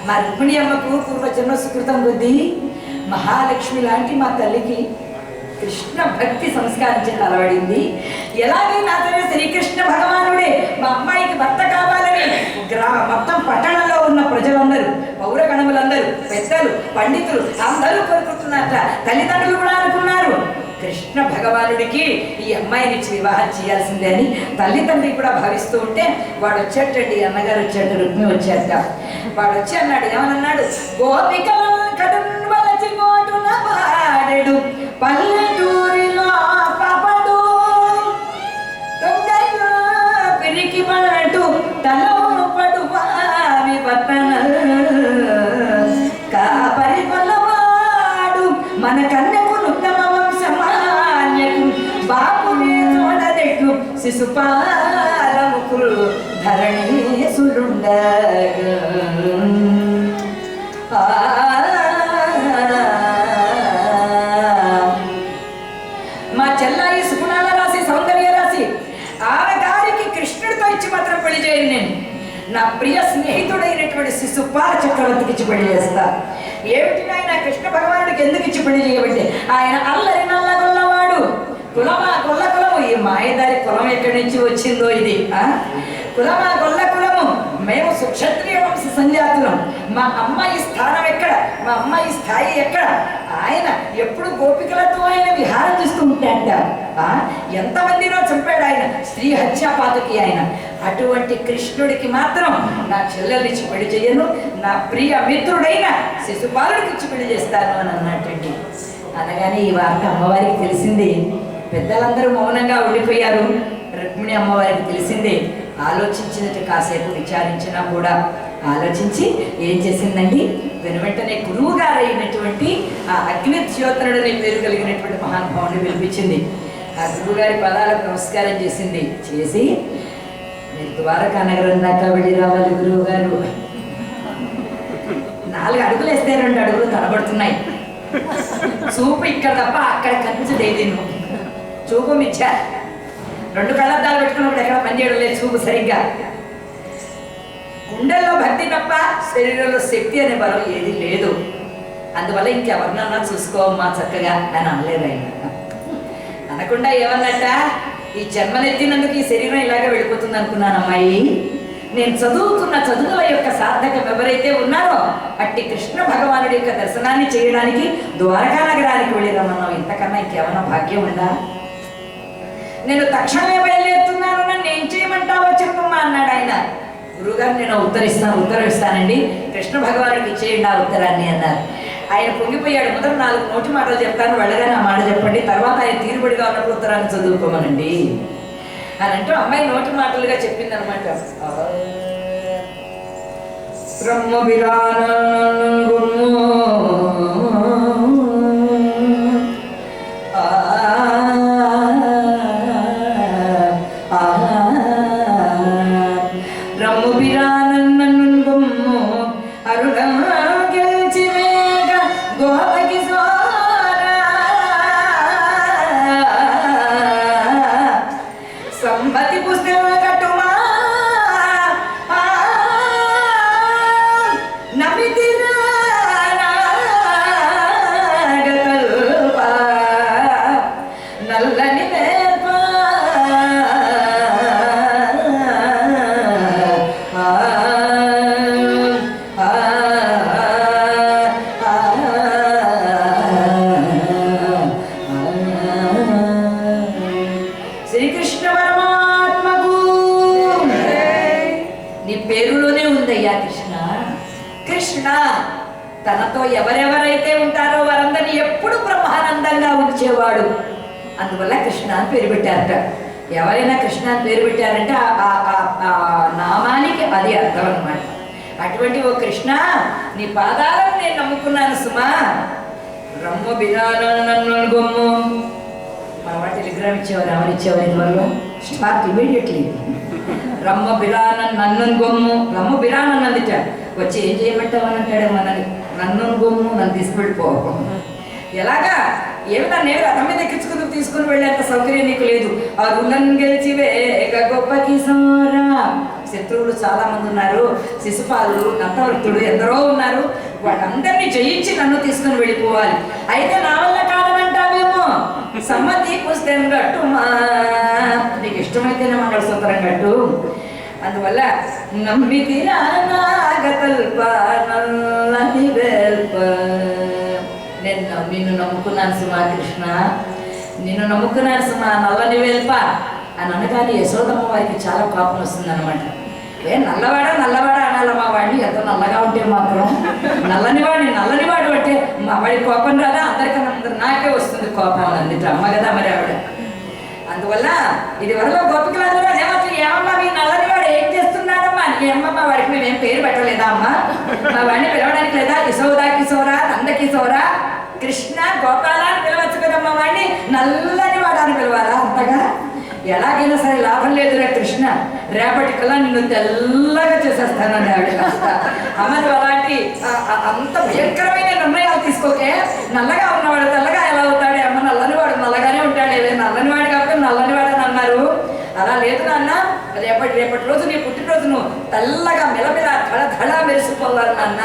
మా రుక్మిణి అమ్మకు పూర్వజన్మ సుకృతం కొద్దీ మహాలక్ష్మి లాంటి మా తల్లికి కృష్ణ భక్తి సంస్కారం చేత అలవడింది. ఎలాగైనా సరే శ్రీకృష్ణ భగవానుడే మా అమ్మాయికి భర్త కావాలని మొత్తం పట్టణంలో ఉన్న ప్రజలందరూ, పౌరగణములందరూ, పెద్దలు, పండితులు అందరూ కోరుకుంటున్నారట. తల్లిదండ్రులు కూడా అనుకున్నారు కృష్ణ భగవానుడికి ఈ అమ్మాయిని వివాహం చేయాల్సిందే అని. తల్లిదండ్రి కూడా భావిస్తూ ఉంటే వాడు వచ్చేటండి, అన్నగారు వచ్చేట, రుక్మి వచ్చేట. వాడు వచ్చి అన్నాడు, ఏమన్నాడు, గోపికలు కడువలచి గోటున పాడెడు పల్లెటూరిలో పాపడు పిరికి పడు తలో పడువావి పట్టణ కాపరి పల్లవాడు మన కన్యకు నుత్తమ వంశమాన్యకు బాపునే చూడదెట్టు శిశుపాలముకులు ధరణీసులుండగా మా చెల్లాయి సుగుణాల రాశి, సౌందర్య రాశి, ఆమె గారికి కృష్ణుడితో ఇచ్చి మాత్రం పెళ్లి చేయను. నేను నా ప్రియ స్నేహితుడైనటువంటి శిశుపాల చక్రవర్తికి ఇచ్చి పెళ్లి చేస్తా. ఏమిటి నాయన కృష్ణ భగవానుడికి ఎందుకు ఇచ్చి పెళ్లి చేయబట్టే? ఆయన అల్లరి నల్లగొల్లవాడు, కులమా గొల్ల కులము. ఈ మాయదారి కులం ఎక్కడి నుంచి వచ్చిందో ఇది, కులమా గొల్ల కులము. మేము సుక్షత్రియ వంశ సంజాతులం. మా అమ్మాయి స్థానం ఎక్కడ, మా అమ్మాయి స్థాయి ఎక్కడ? ఆయన ఎప్పుడు గోపికలతో ఆయన విహారం చేస్తూ ఉంటాడ. ఎంతమందినో చంపాడు ఆయన, స్త్రీ హత్యాపాతకి ఆయన. అటువంటి కృష్ణుడికి మాత్రం నా చెల్లెల్నిచ్చి పెళ్లి చేయను, నా ప్రియ మిత్రుడైన శిశుపాలుడికి ఇచ్చి పెళ్లి చేస్తాను అని అన్నట్టండి. అనగానే ఈ వార్త అమ్మవారికి తెలిసింది. పెద్దలందరూ మౌనంగా ఉండిపోయారు. రుక్మిణి అమ్మవారికి తెలిసిందే. ఆలోచించినట్టు కాసేపు విచారించినా కూడా ఆలోచించి ఏం చేసిందండి, వెనువెంటనే గురువు గారు అయినటువంటి ఆ అగ్నిద్యోతనుడనే పేరు కలిగినటువంటి మహానుభావుని పిలిపించింది. ఆ గురువు గారి పాదాలకు నమస్కారం చేసింది. చేసి, మీరు ద్వారకా నగరం దాకా వెళ్ళి రావాలి గురువు గారు. 4 అడుగులు వేస్తే 2 అడుగులు కనబడుతున్నాయి. చూపు ఇక్కడ తప్ప అక్కడ కనిపించలేదు. చూపు మిచ్చ. 2 కళ్ళద్దాలు పెట్టుకున్నప్పుడు ఎక్కడ పనిచేయడం లేదు చూపు సరిగ్గా. గుండెల్లో భక్తి తప్ప శరీరంలో శక్తి అనే బలం ఏది లేదు. అందువల్ల ఇంకెవరినన్నా చూసుకోమ్మా చక్కగా అని అనలేదు ఆయన. అనకుండా ఏమన్నట్ట, ఈ జన్మనెత్తినందుకు ఈ శరీరం ఇలాగే వెళ్ళిపోతుంది అనుకున్నాను అమ్మాయి. నేను చదువుకున్న చదువుల యొక్క సార్థకం ఎవరైతే ఉన్నారో అట్టి కృష్ణ భగవానుడి యొక్క దర్శనాన్ని చేయడానికి ద్వారకా నగరానికి వెళ్ళిరమ్మన్నావు. ఇంతకన్నా ఇంకేమన్నా భాగ్యం ఉందా? నేను తక్షణమే బయలుదేరుతున్నాను, నన్ను ఏం చేయమంటావో చెప్పమ్మా అన్నాడు ఆయన. గురువుగారు, నేను ఉత్తరం ఇస్తానండి, కృష్ణ భగవానుడికి ఇచ్చేయండి ఆ ఉత్తరాన్ని అన్నారు. ఆయన పొంగిపోయాడు. మొదట 4 నోటి మాటలు చెప్తాను, వెళ్ళగానే ఆ మాట చెప్పండి, తర్వాత ఆయన తీరుబడిగా ఉన్నప్పుడు ఉత్తరాన్ని చదువుకోమనండి అని అంటూ అమ్మాయి నోటి మాటలుగా చెప్పింది అనమాట. తనతో ఎవరెవరైతే ఉంటారో వారందరినీ ఎప్పుడు బ్రహ్మానందంగా ఉంచేవాడు. అందువల్ల కృష్ణ అని పేరు పెట్టారట. ఎవరైనా కృష్ణ అని పేరు పెట్టారంటే ఆ నామానికి అది అర్థం అన్నమాట. అటువంటి ఓ కృష్ణ, నీ పాదాలను నేను నమ్ముకున్నాను సుమా. రమ్మ బిరాను గొమ్ము. మన వాటి టెలిగ్రామ్ ఇచ్చేవారు, ఎవరు ఇచ్చేవారు ఇదివరకు? Start immediately. రమ్మ బిరాన నన్ను గొమ్ము. రమ్మ బిరాన్ అన్నదిట. వచ్చి ఏం చేయమంటావు అని అంటాడేమో, నన్ను గొమ్ము, నన్ను తీసుకెళ్ళిపోవు. ఎలాగా? ఏమిటా నేను రథం మీద ఎక్కించుకుని తీసుకుని వెళ్ళేంత సౌకర్యం నీకు లేదు. అరులను గెలిచి వేగ గొప్ప కిశోరా శత్రువులు చాలా మంది ఉన్నారు, శిశుపాలు, దంతవృత్తుడు ఎందరో ఉన్నారు, వాళ్ళందరినీ జయించి నన్ను తీసుకుని వెళ్ళిపోవాలి. అయితే నా వల్ల కాదనంటావేమో, సమ్మతి పుస్తకం కట్టుమా, నీకు ఇష్టమైతేనే మంగళసూత్రం కట్టు. అందువల్ల నమ్మితిరా నాగతల్ప నల్లని వెల్ప, నిన్ను నమ్ముకున్నాను సుమా కృష్ణ, నిన్ను నమ్ముకున్నాను సుమా నల్లని వెల్ప అని అనగానే యశోదమ్మ వారికి చాలా కోపం వస్తుంది అనమాట. నల్లవాడా అనాల మా వాడిని, ఎంత నల్లగా ఉంటే మాత్రం నల్లనివాడు అంటే మా వాడి కోపం రాదా, అందరికన్నా అందరు నాకే వస్తుంది కోపం అని అంది అమ్మ కదా మరి ఆవిడ. అందువల్ల ఇది వరలో గోపికలందరూ అదేమాత్రం ఏమమ్మా మీ నల్లనివాడు ఏం చేస్తున్నాడమ్మా, ఏమమ్మా వాడికి మేమేం పేరు పెట్టలేదా అమ్మా, మా వాడిని పిలవడానికి లేదా, కిశోరా నందకిశోరా కృష్ణ గోపాల అని పిలవచ్చు కదమ్మా, వాడిని నల్లనివాడు అని పిలవాలా అంతగా? ఎలాగైనా సరే లాభం లేదురా కృష్ణ, రేపటికల్లా నిన్ను తెల్లగా చేసేస్తానని ఆవిడ. అమ్మను అలాంటి అంత భయంకరమైన నిర్ణయాలు తీసుకోకే, నల్లగా ఉన్నవాడు తెల్లగా ఎలా అవుతాడే అమ్మ, నల్లనివాడు నల్లగానే ఉంటాడే, నల్లనివాడు కాబట్టి నల్లనివాడు అని అన్నారు. అలా లేదు నాన్న, రేపటి రోజు నీ పుట్టినరోజు నువ్వు తెల్లగా మెలమెల ధడ మెరిసిపోవాలి నాన్న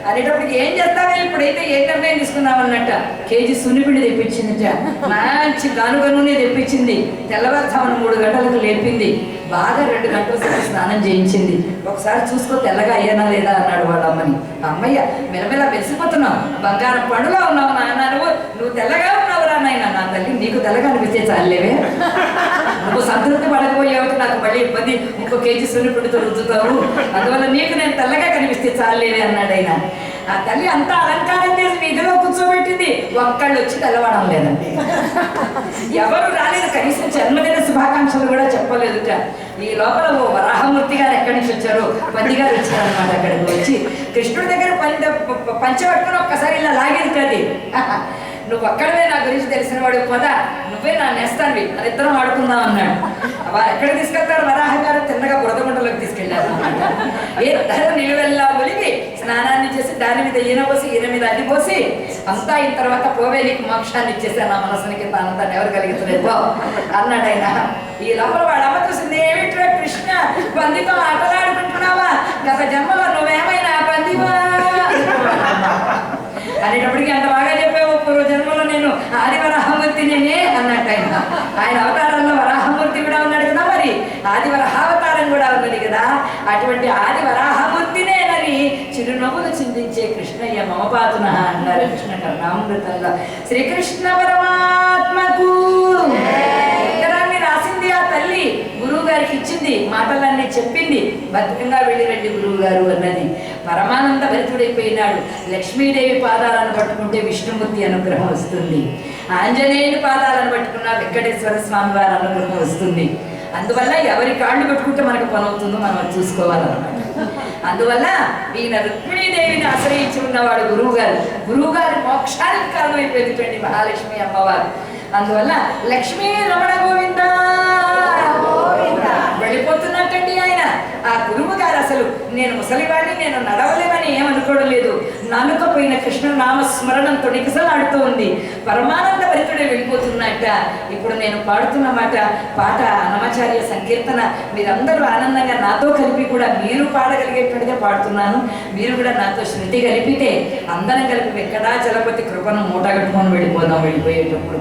అనేటప్పటికి ఏం చేస్తావే, ఇప్పుడైతే ఏ నిర్ణయం తీసుకున్నామన్నట్ట కేజీ సున్నిపిండి తెప్పించిందిట, మంచి గానుగ నూనె తెప్పించింది, తెల్లవారుజామున 3 గంటలకు లేపింది, బాగా 2 గంటల సేపు స్నానం చేయించింది. ఒకసారి చూసుకో తెల్లగా అయ్యానా లేదా అన్నాడు వాళ్ళ అమ్మని. అమ్మయ్య మెలమెల వెలిసిపోతున్నావు, బంగారం పండులో ఉన్నావు నాన్న, నువ్వు తెల్లగా ఉన్నావురా నాయన, నా తల్లి నీకు తెల్లగా అనిపిస్తే చాలేవే, నువ్వు సంతృప్తి పడకపోయావు, నాకు మళ్ళీ ఇబ్బంది, ఇంకో కేజీ సున్నిపిండితో రుద్దుతావు, అందువల్ల నీకు నేను తెల్లగా కనిపిస్తే చాలేవే అన్నాడు ఆయన. ఆ తల్లి అంతా అలంకారం చేసి వీధిలో కూర్చోబెట్టింది, ఒక్కళ్ళు వచ్చి తెల్లవడం లేదండి, ఎవరు రాలేదు, కనీసం జన్మదిన శుభాకాంక్షలు కూడా చెప్పలేదుట. ఈ లోపల ఓ వరాహమూర్తి గారు ఎక్కడి నుంచి వచ్చారో, పంది గారు వచ్చారనమాట. అక్కడికి వచ్చి కృష్ణుడి దగ్గర పంచబట్టుకుని ఒక్కసారి ఇలా లాగింది, నువ్వు ఒక్కడవే నా గురించి తెలిసిన వాడు, పద నువ్వే నా నేస్తానివి, మన ఇద్దరం ఆడుకుందాం అన్నాడు. వారు ఎక్కడ తీసుకెళ్తారు, వరాహ గారు తిన్నగా బురదగుంటలోకి తీసుకెళ్ళారు అనమాట. ఇద్దరు నిలువెల్లా ఒలిగి స్నానాన్ని చేసి దాని మీద ఈయన పోసి ఈయన మీద అది పోసి అంతా అయిన తర్వాత పోవే నీకు మోక్షాన్ని ఇచ్చేసాను, నా మనసునికి ఆనందాన్ని ఎవరు కలుగుతులేదు అన్నాడు ఆయన. ఈ లోపల వాడమ్మ చూసింది, ఏమిట్రా కృష్ణ పందితో ఆటలాడుకుంటున్నావా, గత జన్మలో నువ్వేమైనా పందివా అనేటప్పటికి అంత బాగా చెప్పావు, పూర్వ జన్మలో నేను ఆది వరాహమూర్తి నేనే అన్నట్టు ఆయన అవతారంలో వరాహమూర్తి కూడా ఉన్నాడు కదా, మరి ఆది వరాహావతారం కూడా ఉన్నది కదా, అటువంటి ఆది వరాహమూర్తినేనని చిరునవ్వులు చిందించే కృష్ణయ్య మమపాతున అన్నారు కృష్ణ కర్ణామృతంలో. శ్రీకృష్ణ పరమాత్మకు ఉత్తరాన్ని రాసింది ఆ తల్లి, గురువు గారికి ఇచ్చింది, మాటలన్నీ చెప్పింది, భద్రంగా వెళ్ళిరండి గురువు గారు అన్నది. పరమానంద భరితుడైపోయినాడు. లక్ష్మీదేవి పాదాలను పట్టుకుంటే విష్ణుమూర్తి అనుగ్రహం వస్తుంది, ఆంజనేయుని పాదాలను పట్టుకున్న వెంకటేశ్వర స్వామి వారి అనుగ్రహం వస్తుంది. అందువల్ల ఎవరి కాళ్ళు పట్టుకుంటే మనకు పని అవుతుందో మనం చూసుకోవాలన్నమాట. అందువల్ల ఈయన రుక్మిణీదేవిని ఆశ్రయించి ఉన్నవాడు గురువు గారి మోక్షానికి కారణమైపోయింది మహాలక్ష్మి అమ్మవారు. అందువల్ల లక్ష్మీ రమణ గోవింద వెళ్ళిపోతున్నట్టండి ఆయన. ఆ గురువు గారు అసలు నేను ముసలివాడిని, నేను నడవలేమని ఏమనుకోవడం లేదు, నానుకపోయిన కృష్ణ నామస్మరణంతో నికసలాడుతూ ఉంది, పరమానంద భరితుడే వెళ్ళిపోతున్నట్ట. ఇప్పుడు నేను పాడుతున్న పాట అన్నమాచార్య సంకీర్తన, మీరందరూ ఆనందంగా నాతో కలిపి కూడా మీరు పాడగలిగేట్టుగా పాడుతున్నాను. మీరు కూడా నాతో శృతి కలిపితే అందరం కలిపి వెంకటాచలపతి కృపను మూట కట్టుకొని వెళ్ళిపోదాం వెళ్ళిపోయేటప్పుడు.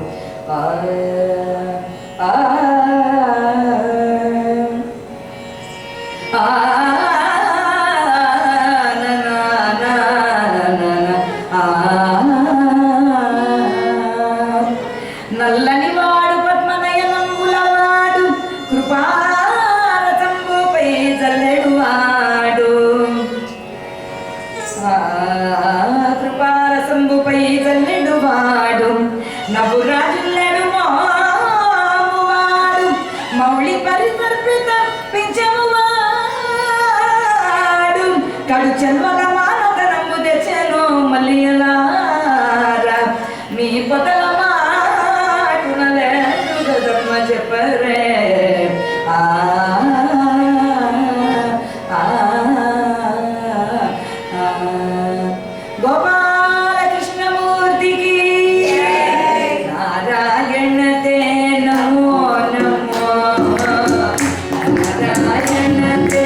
నల్లనివాడు పద్మనయనంబులవాడు కృపారతంబుపై జల్లెడువాడు, కృపారసంబుపై జల్లెడువాడు, నవ్వురాజుల్లెడు మోమువాడు, మౌళి పరిసర్పిత పింఛమువాడు, కడు చెల్వల మానదనము తెచెను మల్లియలారా, మీ పొదల చెప్పరే గోపాలకృష్ణమూర్తికి నారాయణ తే నమో నమో, నారాయణ తే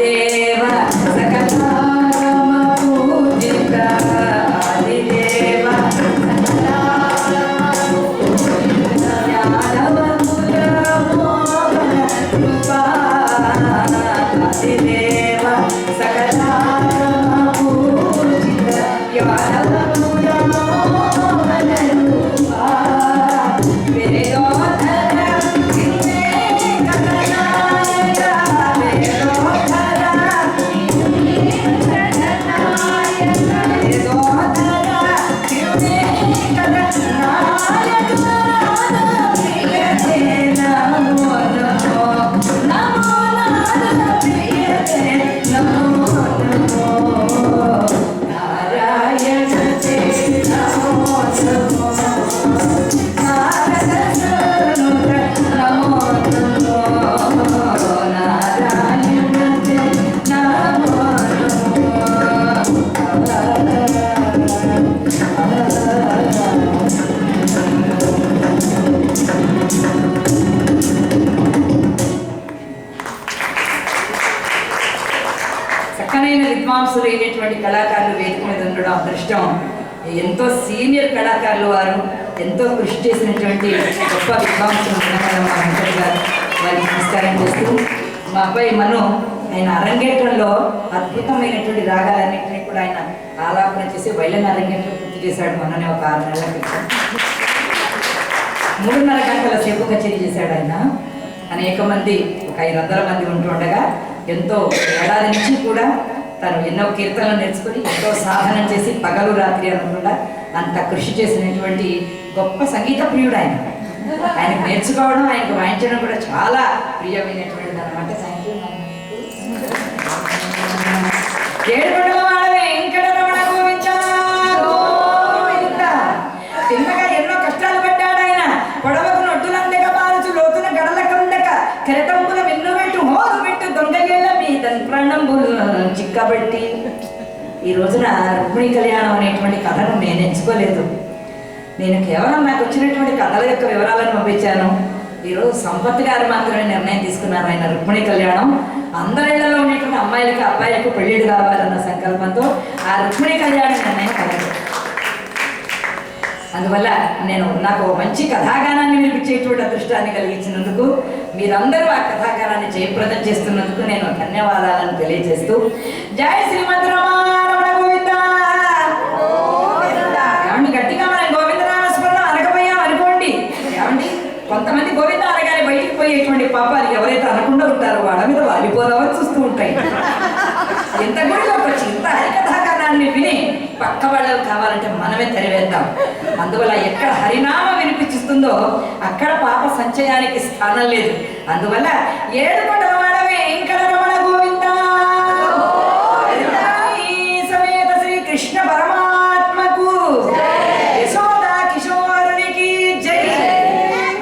ఆదిదేవ సకలాగమ పూజిత ఆదిదేవ యాదవ కుల మోహన కృపా ఆదిదేవ సకలాగమ పూజిత యాదవ కుల మోహన కృపా వేదోధర కిన్నే కథనాయక వేదోధర వేదోధర కిన్నే కథనాయక ప్రియతే నమో నమో నమో నాద ప్రియతే నమో నమో నారాయణ తే నమో నమో నారద సనుత నమో నమో నారాయణ తే నమో చక్కనైన విద్వాంసులైనటువంటి కళాకారులు వేదిక మీద ఉండడం అదృష్టం. ఎంతో సీనియర్ కళాకారులు వారు, ఎంతో కృషి చేసినటువంటి గొప్ప విద్వాంసులు ఉన్నవారు మా వెంకట గారు. వారికి నమస్కారం చేస్తూ మా అబ్బాయి మను ఆయన అరంగేట్రంలో అద్భుతమైనటువంటి రాగాలన్నింటినీ కూడా ఆయన ఆలాపన చేసి వైలన్ అరంగేట్రం పూర్తి చేశాడు. మొన్ననే ఒక 6 నెలల క్రితం 3.5 గంటల సేపు కచేరీ చేశాడు ఆయన. అనేక మంది, ఒక 500 మంది ఉంటూ ఉండగా ఎంతో ఏడాది నుంచి కూడా తను ఎన్నో కీర్తనలు నేర్చుకుని ఎంతో సాధన చేసి పగలు రాత్రి అనకుండా అంత కృషి చేసినటువంటి గొప్ప సంగీత ప్రియుడు ఆయన. ఆయనకు నేర్చుకోవడం, ఆయనకు వాయించడం కూడా చాలా ప్రియమైనటువంటిది అనమాట. తిన్నగా ఎన్నో కష్టాలు పడ్డాడు ఆయన. పొడవకు నొట్టులందగా పాల్చు లోతున గడలకుండక కెరటంబుల వెన్నుబెట్టు హోరు పెట్టు దొంగయ్యల మీద ప్రాణంబులు చిక్కబెట్టి. ఈ రోజున రుక్మిణీ కళ్యాణం అనేటువంటి కథను నేను ఎంచుకోలేదు. నేను కేవలం నాకు వచ్చినటువంటి కథల యొక్క వివరాలను పంపించాను. ఈరోజు సంపత్ గారు మాత్రమే నిర్ణయం తీసుకున్నారు. ఆయన రుక్మిణీ కళ్యాణం అందరిళ్లలో ఉండేటువంటి అమ్మాయిలకి అబ్బాయిలకు పెళ్లిళ్ళు కావాలన్న సంకల్పంతో ఆ రుక్మిణీ కళ్యాణం నిర్ణయం కలగదు. అందువల్ల నాకు మంచి కథాగానాన్ని వినిపించేటువంటి అదృష్టాన్ని కలిగించినందుకు, మీరందరూ ఆ కథాగానాన్ని జయప్రదం చేస్తున్నందుకు నేను ధన్యవాదాలను తెలియజేస్తూ, జై శ్రీమద్ రమణ గోవింద. ఏమండి గట్టిగా మనం గోవిందనామస్మరణ అనకపోయాం అనుకోండి. ఏమండి కొంతమంది గోవింద అనగానే బయటికి పోయేటువంటి పాపాలు ఎవరైతే అనకుండా ఉంటారో వాళ్ళ మీద వాలిపోదామని చూస్తూ ఉంటాయి. ఎంత గుడిలోకి వచ్చి ఇంత హరికథాగానాన్ని విని పక్క వాళ్ళకు కావాలంటే మనమే తెరవేద్దాం. అందువల్ల ఎక్కడ హరినామం వినిపిస్తుందో అక్కడ పాప సంచయానికి స్థానం లేదు. అందువల్ల 7 కొండల వాడవే వెంకట రమణ గోవింద సమేత శ్రీ కృష్ణ పరమాత్మకు యశోదా కిశోరునికి జై.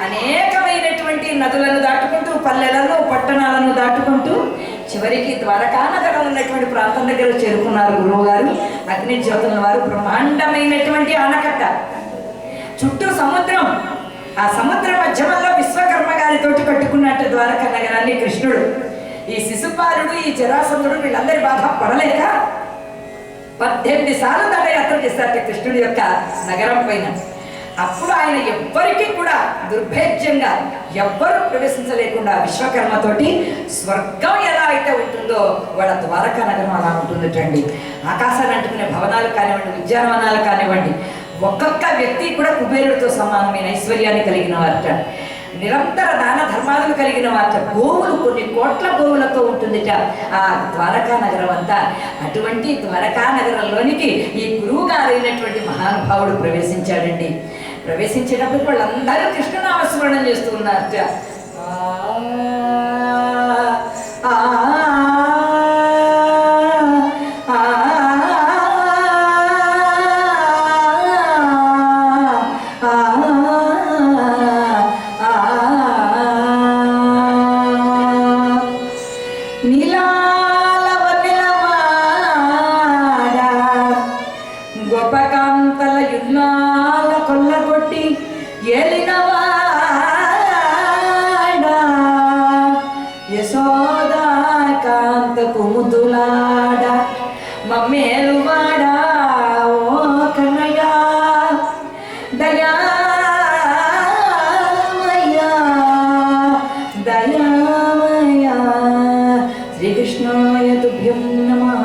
అనేకమైనటువంటి నదులను దాటుకుంటూ, పల్లెలను పట్టణాలను దాటుకుంటూ చివరికి ద్వారకానగరం ఉన్నటువంటి ప్రాంతం దగ్గర చేరుకున్నారు గురువు గారు. అగ్ని జ్యోతుల వారు బ్రహ్మాండమైనటువంటి ఆనకట్ట, చుట్టూ సముద్రం. ఆ సముద్ర మధ్యమంలో విశ్వకర్మ గారితోటి కట్టుకున్నట్టు ద్వారకా నగరాన్ని కృష్ణుడు. ఈ శిశుపాలుడు, ఈ జరాసంధుడు వీళ్ళందరి బాధ పడలేక 18 సార్లు దండయాత్ర చేశారట కృష్ణుడి యొక్క నగరం పైన. అప్పుడు ఆయన ఎవ్వరికి కూడా దుర్భేద్యంగా ఎవ్వరూ ప్రవేశించలేకుండా విశ్వకర్మతోటి స్వర్గం ఎలా అయితే ఉంటుందో వాళ్ళ ద్వారకా నగరం అలా ఉంటుందటండి. ఆకాశాన్ని అంటుకునే భవనాలు కానివ్వండి, ఉద్యానవనాలు కానివ్వండి, ఒక్కొక్క వ్యక్తి కూడా కుబేరుడితో సమానమైన ఐశ్వర్యాన్ని కలిగిన వారట. నిరంతర దాన ధర్మాలు కలిగిన వారట. గోవులు కొన్ని కోట్ల గోవులతో ఉంటుందిట ఆ ద్వారకా నగరం అంతా. అటువంటి ద్వారకా నగరంలోనికి ఈ గురువు గారు అయినటువంటి మహానుభావుడు ప్రవేశించాడండి. ప్రవేశించేటప్పుడు వాళ్ళందరూ కృష్ణనామస్మరణం చేస్తూ ఉన్నారట. గోపకాంతల యుగ్నాల కొల్లగొట్టి ఏలినవాడా యశోదా కాంత కుముదులాడ మమ్మేలువాడా ఓ కన్నయ్య దయామయ్యా దయామయ్యా శ్రీకృష్ణాయ తుభ్యం నమః.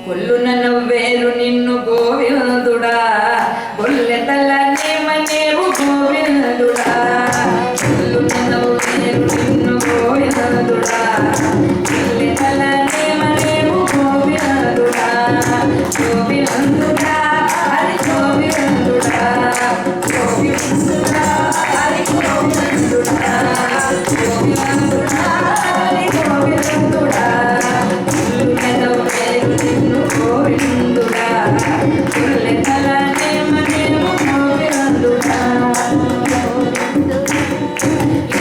కొల్లున నవ్వేరు నిన్ను గోవిందుడా కొల్లెతల నేమనేవు గోవిందుడా కొల్లున నవ్వేరు నిన్ను గోవిందుడా కొల్లెతల నేమనేవు గోవిందుడా గోవిందుడా హరి గోవిందుడా గోవిందుడా హరి గోవిందుడా గోవిందుడా హరి గోవిందుడా కొల్లున నవ్వేరు నిన్ను గోవిందుడా కొల్లెతల నేమనేవు గోవిందుడా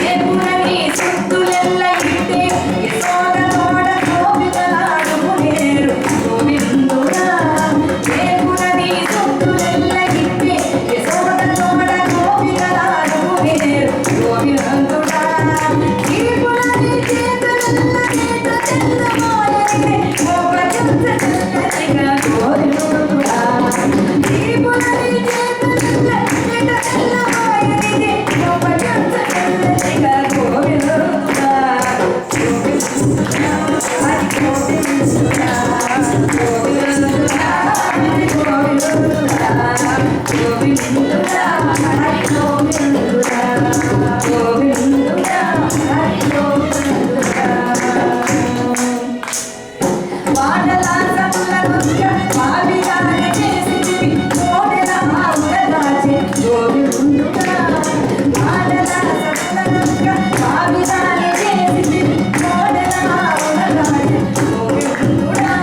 ఏ పురని సుత్తులెల్ల ఇట్టే యశోద తోడ గోపికలాడు నేరు గోవిందుడా ఏ పురని సుత్తులెల్ల ఇట్టే యశోద తోడ గోపికలాడు నేరు గోవిందుడా ఈ పురని చేతులెల్ల చేత తెల్లమాయనే గోపచంద్ర తెల్లనిగా గోవిందుడా ఈ పురని చేతులెల్ల చేత తెల్లమాయనే గోపచంద్ర తెల్లనిగా గోవిందుడా గోవిందుడా హరి గోవిందుడా గోవిందుడా హరి గోవిందుడా గోవిందుడా హరి గోవిందుడా గోవిందుడా హరి గోవిందుడా. వాడల సముల దుర్గ పావిరాన చేసివి కోడెల మావుల దాచే గోవిందుడా వాడల సముల దుర్గ పావిరాన చేసివి కోడెల మావుల దాచే గోవిందుడా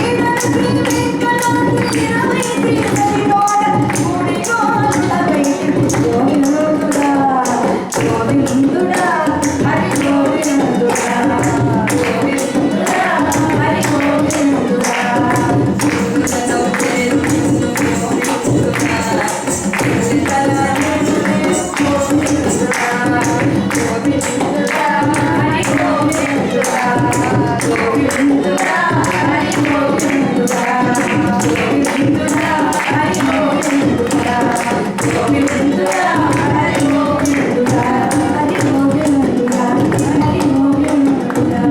ఈనకి వెంకటాద్రి రమేతి హరిగోడ కూడి గోల వైతి గోవిందుడా గోవిందుడా హరి గోవిందుడా గోవిందుడా హరి గోవిందుడా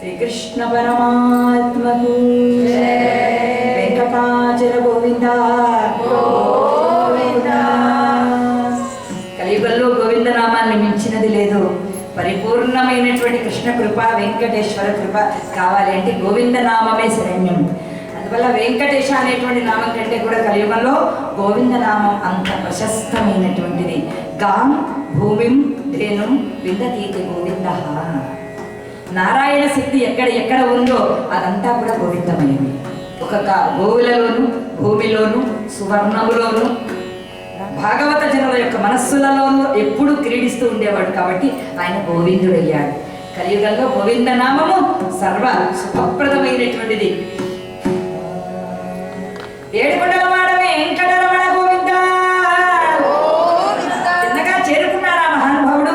శ్రీకృష్ణ పరమాత్మకు వెంకటాచల గోవింద గోవింద. కలియుగంలో గోవింద నామాన్ని మించినది లేదు. పరిపూర్ణమైనటువంటి కృష్ణ కృప వెంకటేశ్వర కృప కావాలి అంటే గోవింద నామమే శరణ్యం. అందువల్ల వెంకటేశ అనేటువంటి నామం కంటే కూడా కలియుగంలో గోవింద నామం అంత ప్రశస్తమైనటువంటిది. గాం భూమిం ధేనుం విందతీతి గోవింద. నారాయణ శక్తి ఎక్కడ ఉందో అదంతా కూడా గోవిందమయమే. ఒక్కొక్క గోవులలోను భూమిలోను సువర్ణములోను భాగవత జనుల యొక్క మనస్సులలోనూ ఎప్పుడూ క్రీడిస్తూ ఉండేవాడు కాబట్టి ఆయన గోవిందుడయ్యాడు. కలియుగంలో గోవింద నామము సర్వ సుఖప్రదమైనటువంటిది. ఏడుకొండల వాడవే వెంకటరమణ గోవింద. చిన్నగా చేరుకున్నాడు ఆ మహానుభావుడు.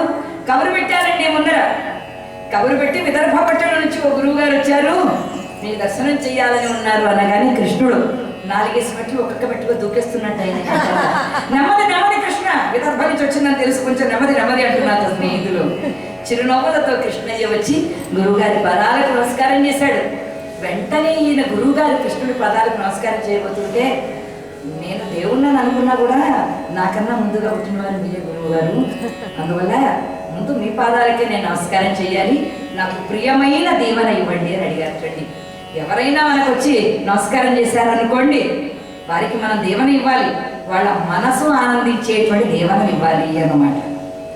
కబురు పెట్టారండి ముందర. కబురు పెట్టి విదర్భ పట్టణం నుంచి ఒక గురువు గారు వచ్చారు, మీ దర్శనం చెయ్యాలని ఉన్నారు అనగానే కృష్ణుడు నాలుగేసి బట్టి ఒక్కొక్క పెట్టుకు దూకేస్తున్నట్టు ఆయన. నెమ్మది నెమ్మది కృష్ణ, విదర్భ నుంచి వచ్చిందని తెలుసు, కొంచెం నెమ్మది నెమ్మది అంటున్నారు స్నేహితులు. చిరునవ్వులతో కృష్ణయ్య వచ్చి గురువుగారి పదాలకు నమస్కారం చేశాడు. వెంటనే ఈయన గురువుగారు కృష్ణుడి పదాలకు నమస్కారం చేయబోతుంటే, నేను దేవుణ్ణని అనుకున్నా కూడా నాకన్నా ముందుగా పుట్టినవారు మీరే గురువు గారు, అందువల్ల ముందు మీ పాదాలకే నేను నమస్కారం చేయాలి, నాకు ప్రియమైన దీవెన ఇవ్వండి అని అడిగారు. ఎవరైనా మనకు వచ్చి నమస్కారం చేశారనుకోండి, వారికి మనం దీవెన ఇవ్వాలి, వాళ్ళ మనసు ఆనందించేటువంటి దీవెన ఇవ్వాలి అన్నమాట.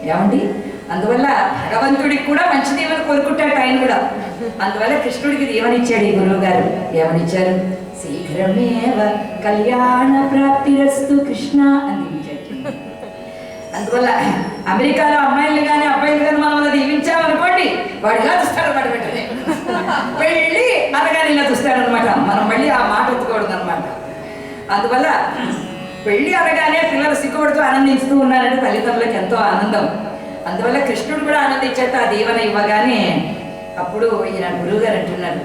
ఏమండి? అందువల్ల భగవంతుడికి కూడా మంచి దీవెన కోరుకుంటాడు ఆయన కూడా. అందువల్ల కృష్ణుడికి దీవెనిచ్చాడు ఈ గురువు గారు. ఏమనిచ్చారు? శీఘ్రమేవ కళ్యాణ ప్రాప్తిరస్తు కృష్ణ అని దీవించాడు. అందువల్ల అమెరికాలో అమ్మాయిలు కానీ అబ్బాయిలు కానీ మనం అలా దీవించామనుకోండి, వాడు ఇలా చూస్తాడు అన్నమాట. వెంటనే పెళ్ళి అనగానే ఇలా చూస్తాడు అనమాట. మనం మళ్ళీ ఆ మాట ఎత్తుకోవడం అనమాట. అందువల్ల పెళ్ళి అనగానే పిల్లలు సిగ్గుపడుతూ ఆనందిస్తూ ఉన్నారంటే తల్లిదండ్రులకు ఎంతో ఆనందం. అందువల్ల కృష్ణుడు కూడా ఆనందించేట ఆ దీవెన ఇవ్వగానే అప్పుడు ఈయన గురువు గారు అంటున్నారు,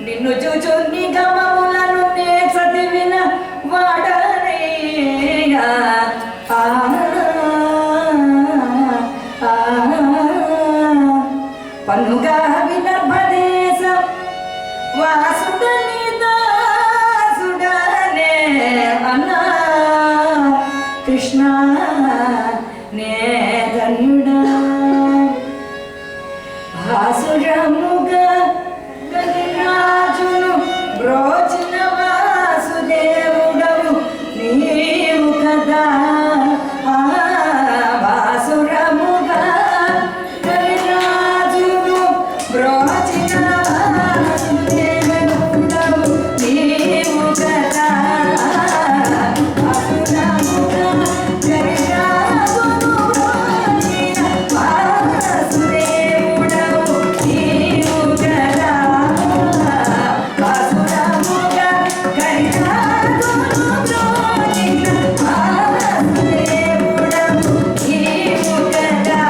నిన్ను చూచు నిగమములను నే చదివిన వాడనయ్యా పన్నుగా విదర్భదేశం వాసుడని దాసుడనే అన్నా కృష్ణ నే ధన్యుడా భాసురముగా గజరాజును బ్రోచిన వాసుదేవుడవు నీవు కదా భాసురముగా గజరాజును బ్రోచిన వాసుదేవుడవు నీవు కదా భాసురముగా గజరాజును బ్రోచిన వాసుదేవుడవు నీవు కదా భాసురముగా గజరాజును బ్రోచిన వాసుదేవుడవు నీవు కదా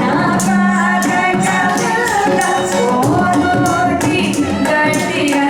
నా పాదకమల ఓలోటి గట్టిగా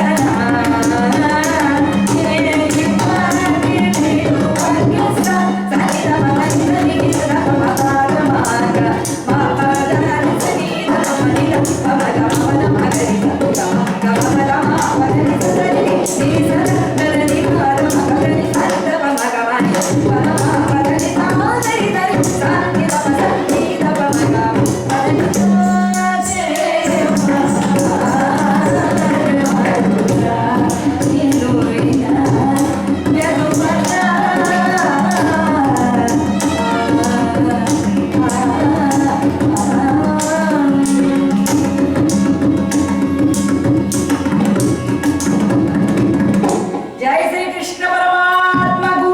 జై శ్రీకృష్ణ పరమాత్మకు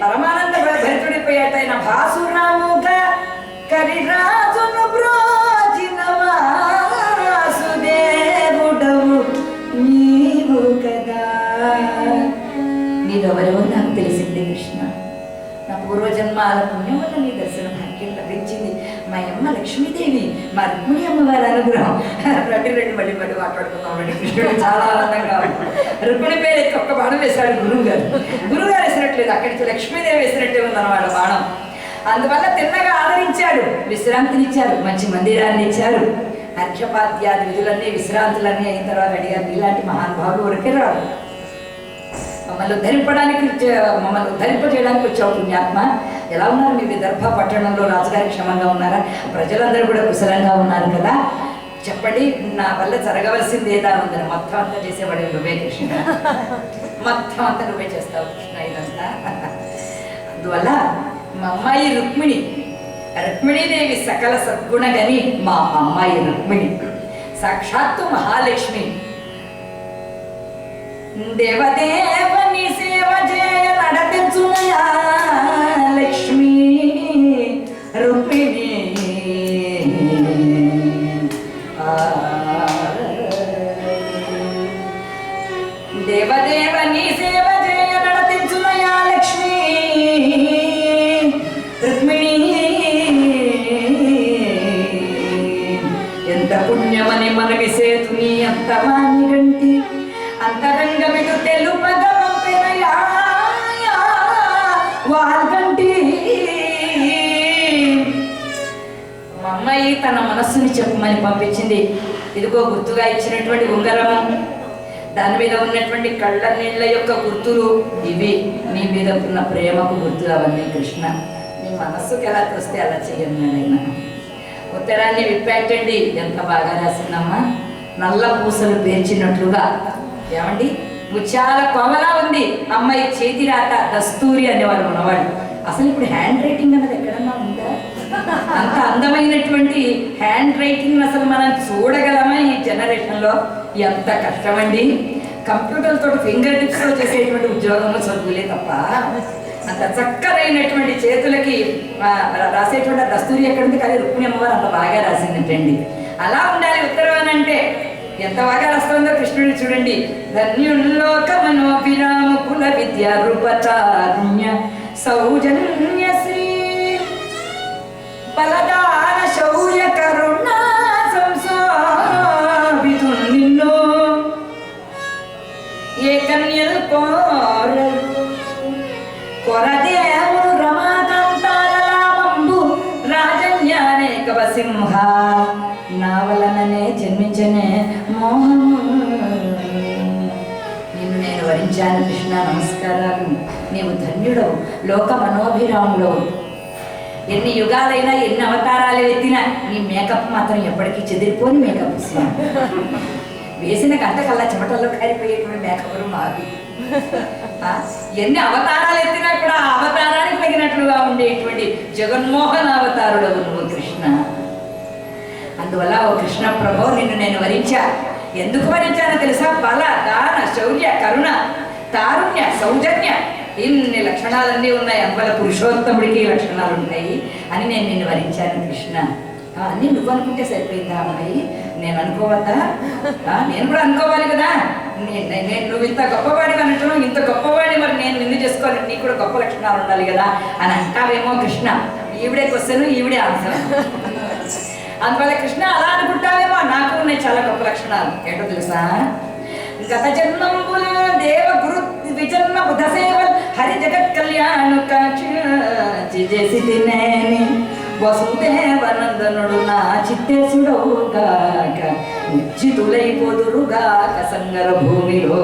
పరమానంద భరితుడిపోయేటైన భాసురాముగా కరిరాజును బ్రోచిన వాసుదేవుడవు నీవు కదా. నీవెవరో నాకు తెలిసింది కృష్ణ. నా పూర్వజన్మాల పుణ్యం వల్ల నీ దర్శనం భాగ్యం లభించింది. మా అమ్మ లక్ష్మీదేవి, మా రుక్మిణి అమ్మవారి అనుగ్రహం. రెండు మళ్ళీ మాట్లాడుకుందాం. కృష్ణుడు చాలా ఆనందంగా రుక్మిణి పేరు ఎత్తి ఒక్క బాణం వేశాడు గురువు గారు. గురువు గారు వేసినట్లేదు, అక్కడి నుంచి లక్ష్మీదేవి వేసినట్టే ఉందన్నమాట బాణం. అందువల్ల తిన్నగా ఆదరించాడు, విశ్రాంతినిచ్చారు, మంచి మందిరాన్ని ఇచ్చారు. అర్ఘ్యపాద్యాది విధులన్నీ విశ్రాంతులన్నీ అయిన తర్వాత అడిగారు, ఇలాంటి మహానుభావులు వరకే రాడు. మమ్మల్ని ఉద్ధరింపజేయడానికి వచ్చావు పుణ్యాత్మ. ఎలా ఉన్నారు మీ విదర్భ పట్టణంలో? రాజుగారి క్షేమంగా ఉన్నారా? ప్రజలందరూ కూడా కుశలంగా ఉన్నారు కదా? చెప్పండి, నా వల్ల జరగవలసింది ఏదా ఉందని. మొత్తం అంతా చేసేవాడు నువ్వే కృష్ణ, మొత్తం అంతా నువ్వే చేస్తావు కృష్ణ ఇదంతా. అందువల్ల మా అమ్మాయి రుక్మిణీదేవి సకల సద్గుణగని. మా అమ్మాయి రుక్మిణి సాక్షాత్తు మహాలక్ష్మి. దేవదేవని సేవ చేయ నడతించునయా లక్ష్మి రుక్మిణి. దేవదేవని సేవ చేయ నడతించునయా లక్ష్మి రుక్మిణి. ఎంత పుణ్యమని మనవి సేతుని అంత వాణి గంటి అంతరంగమిటు తెలుపగా పంపినయా వాల్గంటి. మా అమ్మాయి తన మనస్సుని చెప్పమని పంపించింది. ఇదిగో గుర్తుగా ఇచ్చినటువంటి ఉంగరము, దాని మీద ఉన్నటువంటి కళ్ళ నీళ్ళ యొక్క గుర్తులు ఇవి. నీ మీద ఉన్న ప్రేమకు గుర్తులు అవన్నీ కృష్ణ. నీ మనస్సుకి ఎలా తోస్తే అలా చెయ్యండి. నేనైనా ఉత్తరాన్ని విప్పాటండి. ఎంత బాగా రాసిందమ్మా, నల్ల పూసలు పేర్చినట్లుగా. ఏమండి, ముత్యాల కొమలా ఉంది అమ్మాయి చేతి రాత. దస్తూరి అనేవారు ఉన్నవాళ్ళు. అసలు ఇప్పుడు హ్యాండ్ రైటింగ్ అన్నది ఎక్కడన్నా ఉందా? అంత అందమైనటువంటి హ్యాండ్ రైటింగ్ అసలు మనం చూడగలమా ఈ జనరేషన్లో? ఎంత కష్టమండి. కంప్యూటర్తో ఫింగర్ టిప్స్తో చేసేటువంటి ఉద్యోగము చదువులే తప్ప అంత చక్కనైనటువంటి చేతులకి రాసేటువంటి దస్తూరి ఎక్కడుంది? కానీ రుక్మిణి అమ్మవారు అంత బాగా రాసిందంటండి. అలా ఉండాలి ఉత్తరం అంటే. ఎంత బాగా రాస్తుందో కృష్ణుడు చూడండి. ధన్యుల్లోకమనోభిరామ కుల విద్యా రూపతారుణ్య సౌజన్య శ్రీ నరసింహ నా వలననే జన్మించనే మోహము నిన్ను నేను వరించాను కృష్ణ నమస్కారాలు. నీవు ధన్యుడవు, లోక మనోభిరాముడవు. ఎన్ని యుగాలైనా ఎన్ని అవతారాలు ఎత్తినా నీ మేకప్ మాత్రం ఎప్పటికీ చెదిరిపోని మేకప్ ఇస్తున్నాను. వేసిన గంట కల్లా చెమటల్లో కారిపోయేటువంటి మేకప్లు మావి. ఎన్ని అవతారాలు ఎత్తినా కూడా ఆ అవతారానికి తగినట్లుగా ఉండేటువంటి జగన్మోహన అవతారుడవు నువ్వు కృష్ణ. అందువల్ల ఓ కృష్ణ ప్రభు నిన్ను నేను వరించా. ఎందుకు వరించానో తెలుసా? బల, దాన, శౌర్య, కరుణ, తారుణ్య, సౌజన్య, ఇన్ని లక్షణాలన్నీ ఉన్నాయి. అందువల్ల పురుషోత్తముడికి లక్షణాలు ఉన్నాయి అని నేను నిన్ను వరించాను కృష్ణ. అన్నీ నువ్వు అనుకుంటే సరిపోయిందా అమ్మాయి? నేను అనుకోవద్దా? నేను కూడా అనుకోవాలి కదా. నేను నువ్వు ఇంత గొప్పవాడి అంటున్నావు, ఇంత గొప్పవాడి మరి నేను నిన్ను చేసుకోవాలి, నీకు కూడా గొప్ప లక్షణాలు ఉండాలి కదా అని అంటావేమో కృష్ణ. ఈవిడే క్వశ్చన్, ఈవిడే ఆన్సర్. అందువల్ల కృష్ణ అలా అనుకుంటావేమో, నాకు ఉన్నాయి చాలా గొప్ప లక్షణాలు. ఏంటో తెలుసా? గత జన్మంబుల దేవ గురు విజన్మ బుధ సేవల్ హరి జగత్ కళ్యాణు కాక్షి చేసి తినేని వసుదేవనందనుడు నా చిత్తేశుడవుగాక నిశ్చితులైపోదురుగాక సంగర భూమిలో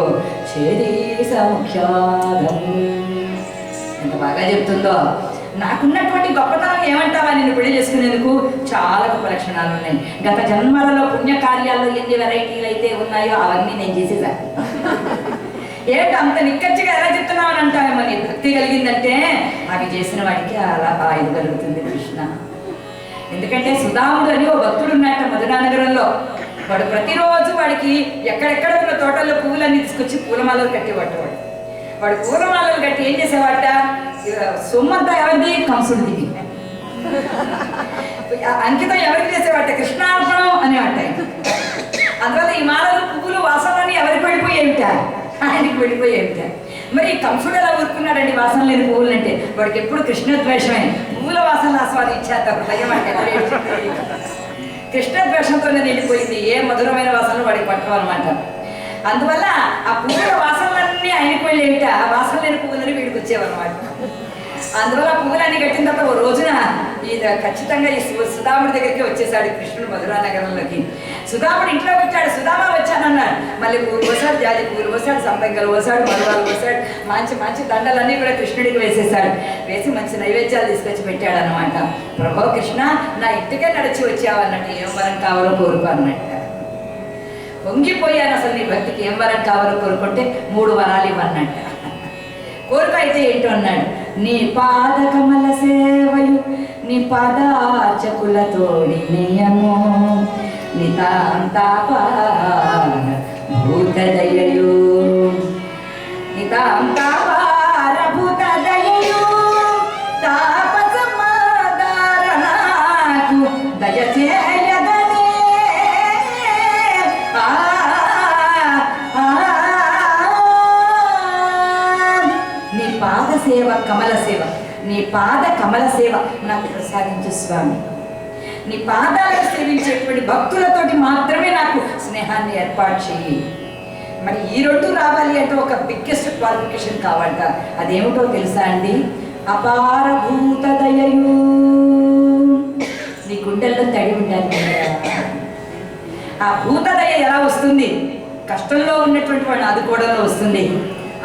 చేరి సముఖ్యాదం. ఎంత బాగా చెప్తుందో. నాకున్నటువంటి గొప్పతనం ఏమంటావా? నిన్ను పెళ్లి చేసుకునేందుకు చాలా గొప్ప లక్షణాలు ఉన్నాయి. గత జన్మలలో పుణ్యకార్యాల్లో ఎన్ని వెరైటీలు అయితే ఉన్నాయో అవన్నీ నేను చేసేసాను. ఏంటి అంత నిక్కచ్చిగా ఎలా చెప్తున్నావు అని అంటావేమో. నీ భక్తి కలిగిందంటే అవి చేసిన వాడికి అలా ఇది కలుగుతుంది కృష్ణ. ఎందుకంటే సుధాముడు అని ఓ భక్తుడు ఉన్నట్ట మధురానగరంలో. వాడు ప్రతిరోజు వాడికి ఎక్కడెక్కడ ఉన్న తోటల్లో పువ్వులన్నీ తీసుకొచ్చి పూలమాలలు కట్టేవాడు. వాడు పూలమాలలు కట్టి ఏం చేసేవాట? సొమ్మంతా ఎవరిది? కంసుడిది. అంకితం ఎవరికి చేసేవాట? కృష్ణార్పణం అనేవాట. అందువల్ల ఈ మాలలు పువ్వులు వాసనని ఎవరికి వెళ్ళిపోయేవిట? ఆయనకి వెళ్ళిపోయేవిట. మరి కంసుడు ఎలా ఊరుకున్నాడండి వాసన లేని పువ్వులు అంటే? వాడికి ఎప్పుడు కృష్ణద్వేషమే. పువ్వుల వాసనలు ఆస్వాదించాత హృదయం. కృష్ణద్వేషంతోనే నిండిపోయింది. ఏ మధురమైన వాసనలు వాడికి పట్టవు అనమాట. అందువల్ల ఆ పువ్వుల వాసనలన్నీ ఆయనకు వెళ్ళేవిట, వాసన లేని పువ్వులని వీడికి వచ్చేవన్నమాట. అందువల్ల పువ్వులన్నీ కట్టిన తర్వాత ఓ రోజున ఖచ్చితంగా ఈ సుధాముడి దగ్గరికి వచ్చేసాడు కృష్ణుడు మధురానగరంలోకి. సుధాముడు ఇంట్లోకి వచ్చాడు. సుధామా వచ్చానన్నాడు. మళ్ళీ పువ్వులు పోసాడు, జాతి పువ్వులు పోసాడు, సంపెంగలు పోసాడు, మరువాలు పోసాడు, మంచి మంచి దండలన్నీ కూడా కృష్ణుడికి వేసేసాడు. వేసి మంచి నైవేద్యాలు తీసుకొచ్చి పెట్టాడు అనమాట. ప్రభో కృష్ణ, నా ఇంటికే నడిచి వచ్చావు అన్నట్టు. ఏం వరం కావాలో కోరుకో అన్నట్ట. పొంగిపోయాను అసలు నీ భక్తికి. ఏం వరం కావాలో కోరుకుంటే 3 వరాలు ఇవ్వన్నట్ట. కోరిక అయితే ఏంటో అన్నాడు. నీ పాద కమల సేవయు నీ పాదాచకులతోడి నియము నితాంతాపార భూతదయయు నితాంతాపార భూతదయయు తాపస మాదారణకు దయచేయగనే. నీ పాద సేవ కమల సేవ, నీ పాద కమల సేవ నాకు ప్రసాదించు స్వామి. నీ పాదాలను సేవించేటువంటి భక్తులతోటి మాత్రమే నాకు స్నేహాన్ని ఏర్పాటు చెయ్యి. మరి ఈ 2 రావాలి అంటే ఒక బిగ్గెస్ట్ క్వాలిఫికేషన్ కావాలట. అదేమిటో తెలుసా అండి? అపార భూతదయయు. నీ గుండెల్లో తడి ఉండాలి. ఆ భూతదయ ఎలా వస్తుంది? కష్టంలో ఉన్నటువంటి వాడిని ఆదుకోవడంలో వస్తుంది.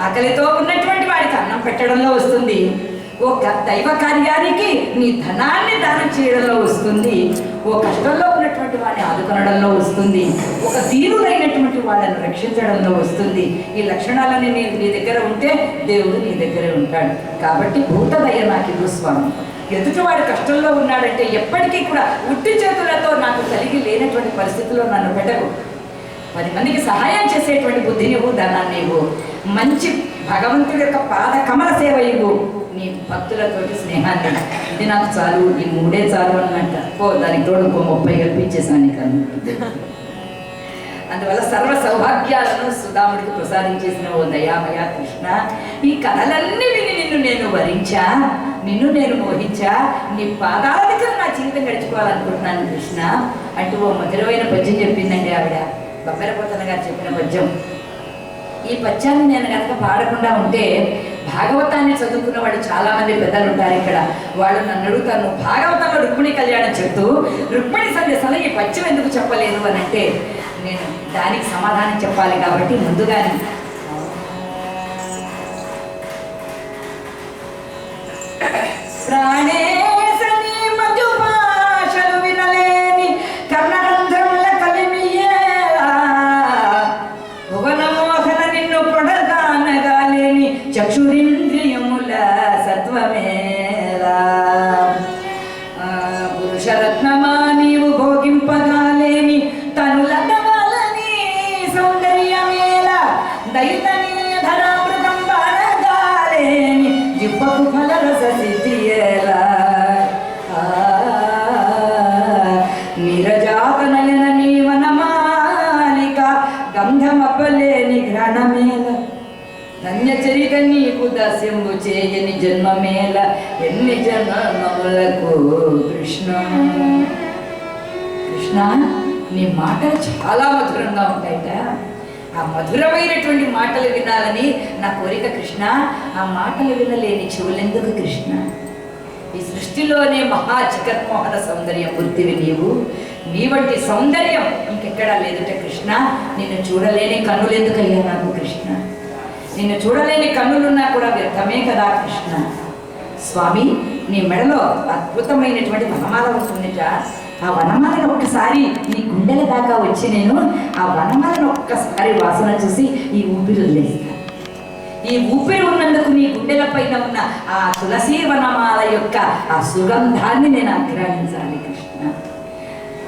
ఆకలితో ఉన్నటువంటి వాడికి అన్నం పెట్టడంలో వస్తుంది. ఒక దైవ కార్యానికి నీ ధనాన్ని దానం చేయడంలో వస్తుంది. ఓ కష్టంలో ఉన్నటువంటి వాడిని ఆదుకొనడంలో వస్తుంది. ఒక దీనులైనటువంటి వాళ్ళని రక్షించడంలో వస్తుంది. ఈ లక్షణాలన్నీ నీ దగ్గర ఉంటే దేవుడు నీ దగ్గరే ఉంటాడు. కాబట్టి భూతదయ నాకు ఇవ్వు స్వామి. ఎదుటివాడు కష్టంలో ఉన్నాడంటే ఎప్పటికీ కూడా ఉట్టి చేతులతో నాకు కలిగి లేనటువంటి పరిస్థితుల్లో నన్ను పెట్టకు. 10 మందికి సహాయం చేసేటువంటి బుద్ధిని ఇవ్వు, ధనాన్ని ఇవ్వు. మంచి భగవంతుడి యొక్క పాద కమల సేవ ఇవ్వు. నీ భక్తులతోటి స్నేహాన్ని. ఇది నాకు చాలు, ఈ 3 చాలు అన్నట్ట. దానికి తోడు 30 కల్పించేసాను నీకు. అందువల్ల సర్వ సౌభాగ్యాలను సుధాముడికి ప్రసాదించేసిన ఓ దయామయ కృష్ణ, ఈ కథలన్నీ విని నిన్ను నేను వరించా, నిన్ను నేను మోహించా, నీ పాదాల దగ్గర నా జీవితం గడిచిపోవాలనుకుంటున్నాను కృష్ణ అంటూ ఓ మధురమైన పద్యం చెప్పిందండి ఆవిడ. బొమ్మెరపోతన గారు చెప్పిన పద్యం. ఈ పద్యాన్ని నేను కనుక పాడకుండా ఉంటే భాగవతాన్ని చదువుకున్న వాళ్ళు చాలా మంది పెద్దలు ఉంటారు ఇక్కడ. వాళ్ళు నన్ను అడుగుతాను, భాగవతంలో రుక్మిణి కళ్యాణం చెప్తూ రుక్మిణి సందేశంలో ఈ పద్యం ఎందుకు చెప్పలేదు అని అంటే, నేను దానికి సమాధానం చెప్పాలి కాబట్టి ముందుగానే ప్రాణేశని మధు భాషలు వినలేని కర్ణరంధ్రముల కలిమియేలా, భువనమోహన నిన్ను పొడగానగాలేని చక్షురింద్రియముల సత్వమేలా, పురుషరత్నమా నీవు భోగింపగాలేని తనులటవలని సౌందర్యమేలా, దైతనీ ధరామృతం బారగాలేని జిబ్బకు ఫలరస సిద్ధియేలా, నీరజాత నయన నీవనమాలిక గంధమప్పలేని ఘ్రాణమేల, ధన్యచరిత నీకు దాస్యంబు చేయని జన్మమేల, ఎన్ని జన్మములకు కృష్ణ. కృష్ణ, నీ మాటలు చాలా మధురంగా ఉంటాయట. ఆ మధురమైనటువంటి మాటలు వినాలని నా కోరిక కృష్ణ. ఆ మాటలు వినలేని చెవులెందుకు కృష్ణ? ఈ సృష్టిలోనే మహా జగన్మోహన సౌందర్య మూర్తివి నీవు. నీ వంటి సౌందర్యం ఇంకెక్కడా లేదుట కృష్ణ. నిన్ను చూడలేని కన్నులెందుకయ్యా నాకు కృష్ణ? నిన్ను చూడలేని కన్నులున్నా కూడా వ్యర్థమే కదా కృష్ణ. స్వామి, నీ మెడలో అద్భుతమైనటువంటి వనమాల ఉంటుందిట. ఆ వనమాలను ఒక్కసారి నీ గుండెల దాకా వచ్చి నేను ఆ వనమాలను ఒక్కసారి వాసన చూసి ఈ ఊపిరి వదిలేస్తాను. ఈ ఊపిరి ఉన్నందుకు నీ గుండెల పైన ఉన్న ఆ తులసి వనమాల యొక్క ఆ సుగంధాన్ని నేను ఆగ్రహించాలి కృష్ణ.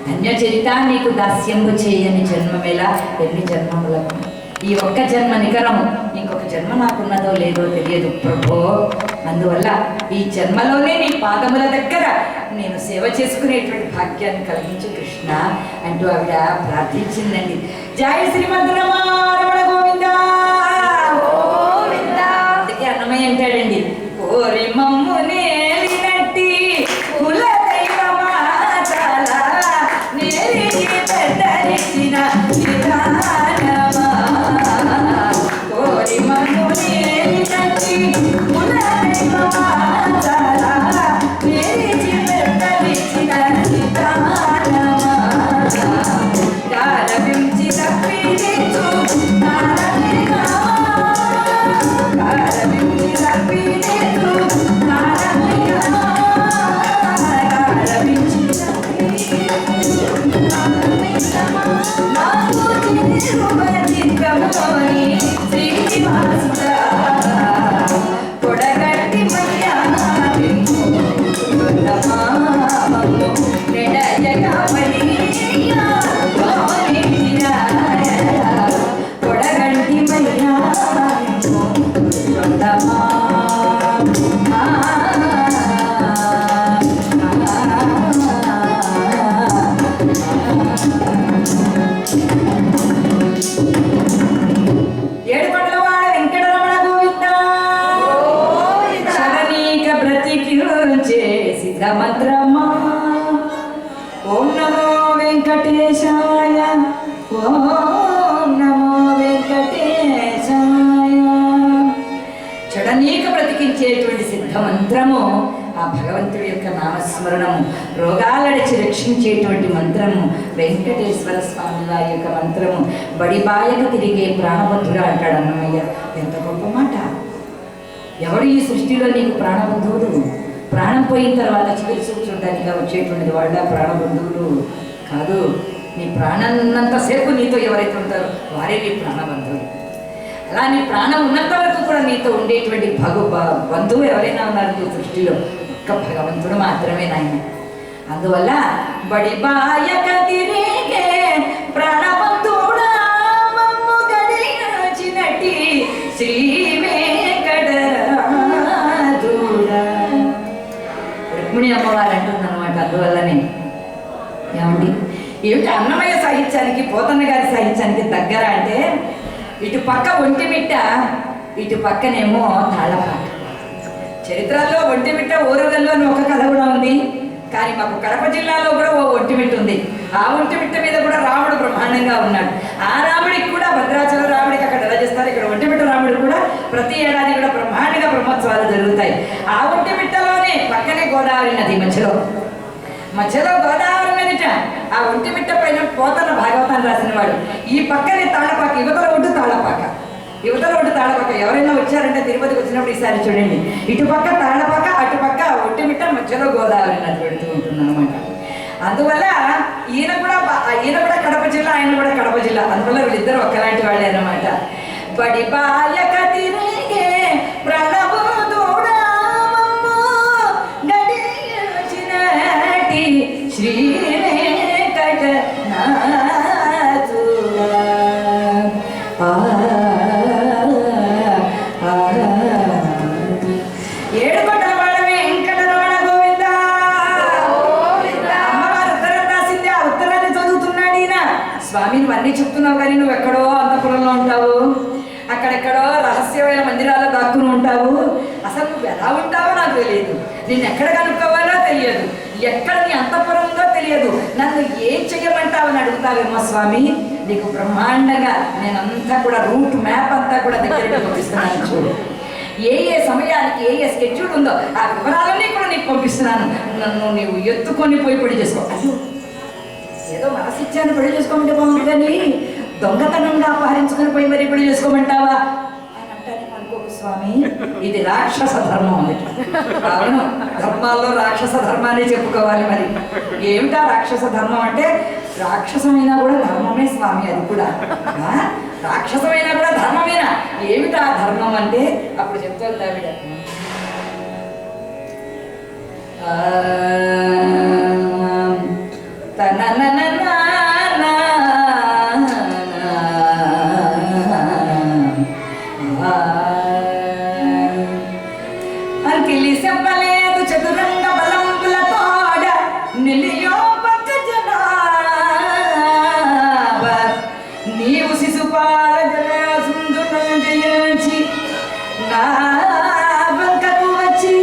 ధన్యచరిత నీకు దాస్యంబు చేయని జన్మమేలా, ఎన్ని జన్మములకు. ఈ ఒక్క జన్మ నికరము, ఇంకొక జన్మ నాకున్నదో లేదో తెలియదు ప్రభో. అందువల్ల ఈ జన్మలోనే నీ పాదముల దగ్గర నేను సేవ చేసుకునేటువంటి భాగ్యాన్ని కలిగించు కృష్ణ అంటూ ఆవిడ ప్రార్థించిందండి. జై శ్రీమద్రమణ గోవింద గోవింద. అందుకే అన్నమయ్య అంటాడండి, కోరి మమ్ము నేలినట్టి కుల దైవమా చాలా నేలికి పెద్దరిచిన విధానమా, కోరి మమ్ము నేలినట్టి కుల దైవమా చాలా నేలికి పెద్దరిచిన విధానమా, కాలవించి తప్పిదించు నారదిగా, కాలవించి తప్పిదించు నారదిగా, కాలవించి నాకు తిరుమతికమోని శ్రీనివాసుడా, కొడగట్టి మయ్యావి నెడయగా మయ్యా కొడగంటి మయ్యా ఏడుకొండలవాడ వెంకటరమణ గోవింద. శరణీక బ్రతికించే సిద్ధమంత్రమా, ఓం నమో వెంకటేశాయ, ఓం నమో వెంకటేశాయ. చడనీక బ్రతికించేటువంటి సిద్ధమంత్రము ఆ భగవంతుడి యొక్క నామస్మరణము, రోగాలడిచి రక్షించేటువంటి మంత్రము వెంకటేశ్వర స్వామి వారి యొక్క మంత్రము. బడిబాయక తిరిగే ప్రాణబంధుడు అంటాడు అన్నమయ్య. ఎంత గొప్ప మాట! ఎవడు ఈ సృష్టిలో నీకు ప్రాణబంధువుడు? ప్రాణం పోయిన తర్వాత చివరి చూడడానికి వచ్చేటువంటిది వాళ్ళ ప్రాణబంధువులు కాదు. నీ ప్రాణం ఉన్నంతసేపు నీతో ఎవరైతే ఉంటారో వారే నీ ప్రాణబంధువులు. అలా నీ ప్రాణం ఉన్నంత వరకు కూడా నీతో ఉండేటువంటి బంధువు ఎవరైనా ఉన్నారు నీ సృష్టిలో? ఒక్క భగవంతుడు మాత్రమే నాయన. అందువల్ల బడిబాయక తిరిగే ప్రాణబంధుడా మమ్ము గడిచినటి శ్రీ వెంకటరాధుడా. రుక్మిణి అమ్మవారు అంటుందన్నమాట. అందువల్లనే ఏమండి, ఏమిటి అన్నమయ్య సాహిత్యానికి పోతన్న గారి సాహిత్యానికి దగ్గర అంటే, ఇటు పక్క ఒంటిమిట్ట, ఇటు పక్కనేమో తాళపాక. చరిత్రలో ఒంటిమిట్ట ఓరుగల్లో అని ఒక కథ కూడా ఉంది. కానీ మాకు కడప జిల్లాలో కూడా ఓ ఒంటిమిట్ట ఉంది. ఆ ఒంటిమిట్ట మీద కూడా రాముడు బ్రహ్మాండంగా ఉన్నాడు. ఆ రాముడికి కూడా భద్రాచల రాముడికి అక్కడ ఎలా చేస్తారు, ఇక్కడ ఒంటిమిట్ట రాముడికి కూడా ప్రతి ఏడాది కూడా బ్రహ్మాండంగా బ్రహ్మోత్సవాలు జరుగుతాయి. ఆ ఒంటిమిట్టలోనే పక్కనే గోదావరి నది మధ్యలో గోదావరి నదిట. ఆ ఒంటిమిట్ట పైన పోతన భాగవతాన్ని రాసిన వాడు. ఈ పక్కనే తాళపాక, యువతల ఒడ్డు తాళపాక. ఎవరైనా వచ్చారంటే తిరుపతికి వచ్చినప్పుడు ఈసారి చూడండి, ఇటుపక్క తాళపాక, అటుపక్క ఒంటిమిట్ట, మధ్యలో గోదావరి నది పెడుతూ ఉంటుంది అనమాట. అందువల్ల ఈయన కూడా కడప జిల్లా, ఆయన కూడా కడప జిల్లా. అందువల్ల వీళ్ళిద్దరు ఒక్కలాంటి వాళ్ళే అన్నమాట. బడి బాయక తిరిగే శ్రీ ఏడుకొండల వాడ వెంకటరమణ గోవింద. అమ్మవారు ఉత్తరం రాసింది, ఆ ఉత్తరాన్ని చదువుతున్నాడు ఈయన. స్వామి నువ్వు అన్నీ చెప్తున్నావు కానీ నువ్వు ఎక్కడో అంతఃపురంలో ఉంటావు, అక్కడెక్కడో రహస్యమైన మందిరాల్లో దాక్కుని ఉంటావు. అసలు నువ్వు ఎలా ఉంటావో నాకు తెలియదు, నిన్ను ఎక్కడ కనుక్కోవాలో తెలియదు, ఎక్కడ నీ అంతఃపురంలో తెలియదు. నన్ను ఏం చెయ్యమంటావని అడుగుతావేమో స్వామి. నీకు బ్రహ్మాండంగా నేనంతా కూడా రూట్ మ్యాప్ అంతా కూడా దగ్గర పంపిస్తున్నాను. చూడు, ఏ సమయానికి ఏ స్కెడ్యూల్ ఉందో ఆ వివరాలన్నీ కూడా నీకు పంపిస్తున్నాను. నన్ను నీవు ఎత్తుకొని పోయి పెళ్లి చేసుకో. ఏదో మనసిచ్చాను పెళ్లి చేసుకోమంటే బాగుంది, కానీ దొంగతనంగా అపహరించుకొని పోయి మరి పెళ్లి చేసుకోమంటావా అని అంటానే అనుకోకు స్వామి. ఇది రాక్షస ధర్మం ఉంది. అవును, ధర్మాల్లో రాక్షస ధర్మాన్ని చెప్పుకోవాలి. మరి ఏమిటా రాక్షస ధర్మం అంటే, రాక్షసమైనా కూడా ధర్మమే స్వామి. అది కూడా రాక్షసమైనా కూడా ధర్మమేనా? ఏమిటా ధర్మం అంటే అప్పుడు చెప్తుంది ఆవిడ. అంకిలి చెప్పలేదు చతురంగ బలంబుల తోడ నిలియో పక్క జనాభ నీవు శిశుపాల జలసుందులను జయించి నా వంకకు వచ్చి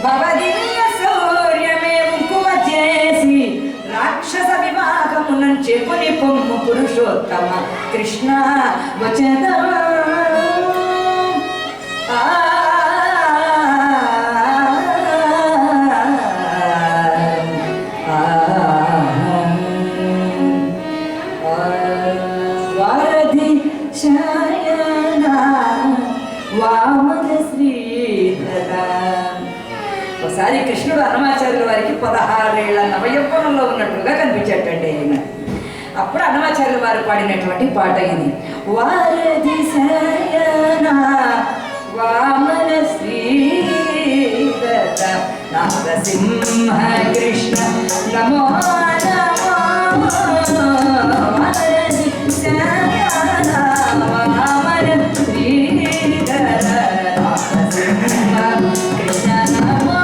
భవదీయ శౌర్యమే ముక్కువ చేసి రాక్షస వివాహమునం చెప్పుని పొమ్ము పురుషోత్తమ కృష్ణ వచన. ఒకసారి కృష్ణుడు అన్నమాచార్యుల వారికి 16 ఏళ్ల నవయవ్వనంలో ఉన్నట్లుగా కనిపించేటండి ఆయన. అప్పుడు అన్నమాచార్యుల వారు పాడినటువంటి పాట ఇది. వారధి శయన వామన శ్రీదత్త నారసింహ కృష్ణ నమో నమో. వారధి శయన వామన శ్రీధర నారసింహ కృష్ణ నమో నమో.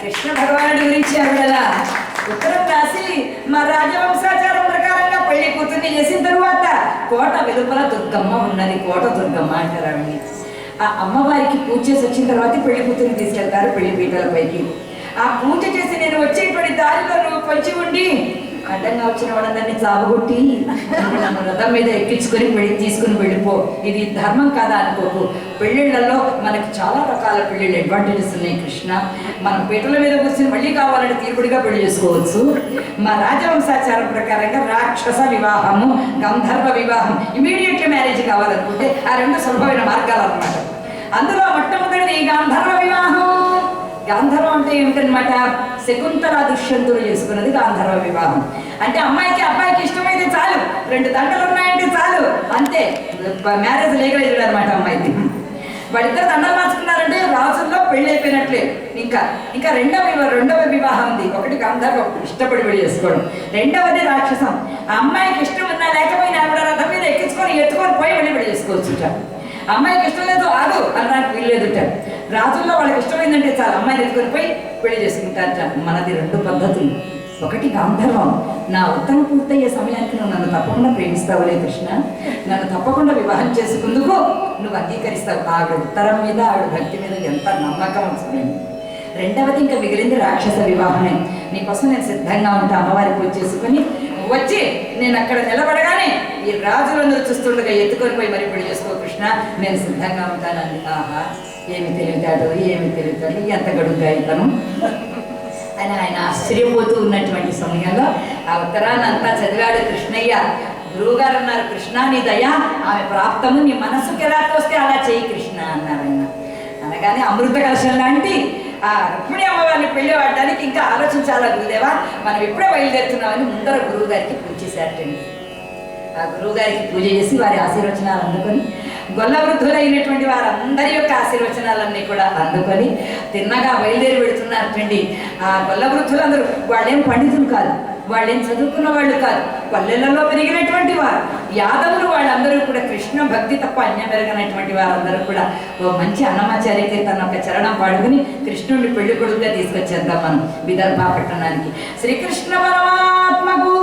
కృష్ణ భగవానుడి గురించి ఆవిడ ఉత్తరం రాసి మా రాజవంశాచారం ప్రకారంగా పెళ్లి కూతుర్ని చేసిన తరువాత కోట వెలుపల దుర్గమ్మ ఉన్నది. కోట దుర్గమ్మ అంటారు ఆవిడ్ని. ఆ అమ్మవారికి పూజ చేసి వచ్చిన తర్వాత పెళ్లి కూతుర్ని తీసుకెళ్తారు పెళ్లి పీటలపైకి. ఆ పూజ చేసి నేను వచ్చేటువంటి దారిలో నువ్వు పొంచి ఉండి అడ్డంగా వచ్చిన వాళ్ళందరినీ చావగొట్టి రథం మీద ఎక్కించుకొని తీసుకుని వెళ్ళిపో. ఇది ధర్మం కాదా అనుకోకు. పెళ్ళిళ్ళల్లో మనకి చాలా రకాల పెళ్ళిళ్ళు అడ్వాంటేజెస్ ఉన్నాయి కృష్ణ. మనం పీటల మీద కూర్చొని మళ్ళీ కావాలంటే తీర్పుడిగా పెళ్లి చేసుకోవచ్చు. మా రాజవంశాచారం ప్రకారంగా రాక్షస వివాహము, గంధర్వ వివాహం, ఇమీడియట్లీ మ్యారేజ్ కావాలనుకుంటే ఆ రెండు సులభమైన మార్గాలు అన్నమాట. అందులో మొట్టమొదటిది గంధర్వ వివాహం. గాంధర్వం అంటే ఏమిటనమాట? శకుంతల దుష్యంతుడు చేసుకున్నది గాంధర్వ వివాహం. అంటే అమ్మాయికి అబ్బాయికి ఇష్టమైతే చాలు, 2 దండలు ఉన్నాయంటే చాలు, అంతే మ్యారేజ్ లీగలైజ్డ్ అనమాట అమ్మాయికి. వాళ్ళిద్దరు దండలు మార్చుకున్నారంటే రాజుల్లో పెళ్లి అయిపోయినట్లే. ఇంకా రెండవ వివాహం ఉంది. ఒకటి గాంధర్వం, ఇష్టపడి పెళ్లి చేసుకోవడం. రెండవది రాక్షసం. ఆ అమ్మాయికి ఇష్టం ఉన్నా లేకపోయినా ఆవిడ రథం మీద ఎత్తుకొని పోయి పెళ్లి చేసుకోవచ్చుట. అమ్మాయికి ఇష్టం లేదు ఆగు అనడానికి వీల్లేదుట. రాజుల్లో వాళ్ళకి ఇష్టమైందంటే చాలు, అమ్మాయిని ఎత్తుకొని పోయి పెళ్లి చేసుకుంటారట. మనది 2 పద్ధతులు. ఒకటి గాంధర్వం, నా ఉత్తరం పూర్తయ్యే సమయానికి నువ్వు నన్ను తప్పకుండా ప్రేమిస్తావులే కృష్ణ, నన్ను తప్పకుండా వివాహం చేసుకుందుకు నువ్వు అంగీకరిస్తావు. ఆవిడ ఉత్తరం మీద ఆవిడ భక్తి మీద ఎంత నమ్మకం వస్తుంది. రెండవది ఇంకా మిగిలింది రాక్షస వివాహమే. నీకోసం నేను సిద్ధంగా ఉంటా, అమ్మవారి పూజ చేసుకుని వచ్చి నేను అక్కడ నిలబడగానే ఈ రాజులందరూ చూస్తుండగా ఎత్తుకొని పోయి మరి పెళ్లి చేసుకో కృష్ణ, నేను సిద్ధంగా ఉంటానండి. ఆహా, ఏమి తెలివితాడు ఎంత గడుగ్గా ఇతను అని ఆయన ఆశ్చర్యపోతూ ఉన్నటువంటి సమయంలో ఆ ఉత్తరాన్ని అంతా చదివాడు కృష్ణయ్య. గురువుగారు అన్నారు, కృష్ణ నీ దయ ఆమె ప్రాప్తము, నీ మనసుకు ఎలా తోస్తే అలా చేయి కృష్ణ అన్నారు ఆయన. అనగానే అమృత కలశం లాంటి ఆ రుక్మిణి అమ్మవారిని పెళ్లి పడడానికి ఇంకా ఆలోచించాలా గురుదేవా, మనం ఎప్పుడే బయలుదేరుతున్నామని ముందర గురువు గారికి పూజ చేశారటండి. ఆ గురువు గారికి పూజ చేసి వారి ఆశీర్వచనాలు అందుకొని, గొల్ల వృద్ధులైనటువంటి వారందరి యొక్క ఆశీర్వచనాలన్నీ కూడా అందుకొని తిన్నగా బయలుదేరి పెడుతున్నారటండి. ఆ గొల్ల వృద్ధులందరూ వాళ్ళేం పండితులు కాదు, వాళ్ళేం చదువుకున్న వాళ్ళు కాదు, పల్లెలలో పెరిగినటువంటి వారు యాదవులు. వాళ్ళందరూ కూడా కృష్ణ భక్తి తప్ప అన్యం పెరగనటువంటి వారందరూ కూడా ఓ మంచి అన్నమాచార్య కీర్తన ఒక చరణం పాడుకుని కృష్ణుడిని పెళ్లి కొడుకుగా తీసుకొచ్చేద్దాం మనం విదర్భ పట్టణానికి. శ్రీకృష్ణ పరమాత్మకు